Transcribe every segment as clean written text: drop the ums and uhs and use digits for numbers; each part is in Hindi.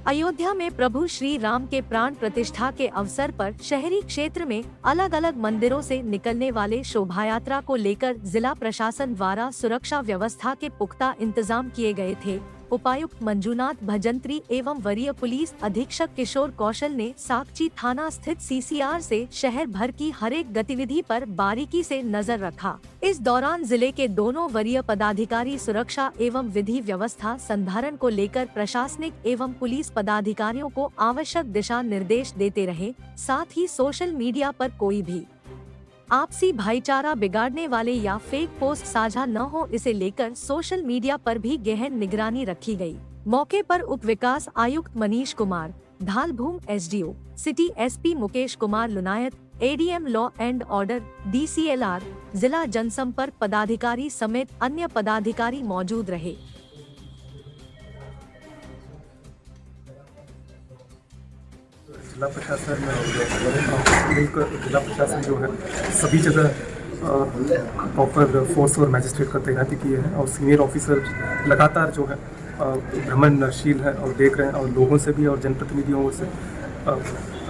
अयोध्या में प्रभु श्री राम के प्राण प्रतिष्ठा के अवसर पर शहरी क्षेत्र में अलग अलग मंदिरों से निकलने वाले शोभा यात्रा को लेकर जिला प्रशासन द्वारा सुरक्षा व्यवस्था के पुख्ता इंतजाम किए गए थे। उपायुक्त मंजूनाथ भजंत्री एवं वरीय पुलिस अधीक्षक किशोर कौशल ने साकची थाना स्थित सीसीआर से शहर भर की हर एक गतिविधि पर बारीकी से नजर रखा। इस दौरान जिले के दोनों वरीय पदाधिकारी सुरक्षा एवं विधि व्यवस्था संधारण को लेकर प्रशासनिक एवं पुलिस पदाधिकारियों को आवश्यक दिशा निर्देश देते रहे। साथ ही सोशल मीडिया पर कोई भी आपसी भाईचारा बिगाड़ने वाले या फेक पोस्ट साझा न हो, इसे लेकर सोशल मीडिया पर भी गहन निगरानी रखी गई। मौके पर उप विकास आयुक्त Manish Kumar, Dhalbhum SDO, city SP Mukesh Kumar Lunayat, ADM law and order DCLR, जिला जनसंपर्क पदाधिकारी समेत अन्य पदाधिकारी मौजूद रहे। जिला प्रशासन जो है सभी जगह प्रॉपर फोर्स और मैजिस्ट्रेट का तैनाती किए हैं और सीनियर ऑफिसर लगातार जो है भ्रमणशील है और देख रहे हैं और लोगों से भी और जनप्रतिनिधियों से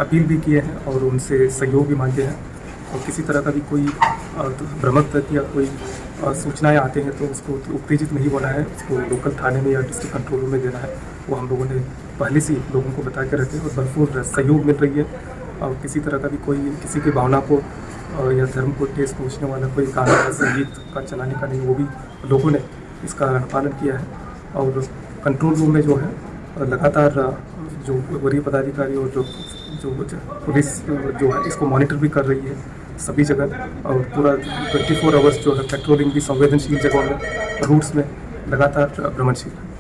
अपील भी किए हैं और उनसे सहयोग भी मांगे हैं। और किसी तरह का भी कोई भ्रमक तक या कोई सूचनाएं आते हैं तो उसको उत्तेजित नहीं होना है, उसको लोकल थाने में या डिस्ट्रिक्ट कंट्रोल रूम में देना है। वो हम लोगों ने पहले से लोगों को बता के रखे और भरपूर सहयोग मिल रही है। और किसी तरह का भी कोई किसी की भावना को या धर्म को ठेस पहुँचने वाला कोई गाना या संगीत का चलाने का नहीं, वो भी लोगों ने इसका पालन किया है। और कंट्रोल रूम में जो है लगातार जो वरीय पदाधिकारी और जो पुलिस जो है इसको मॉनिटर भी कर रही है सभी जगह। और पूरा 24 आवर्स जो है पेट्रोलिंग भी संवेदनशील जगहों में रूट्स में लगातार भ्रमणशील है।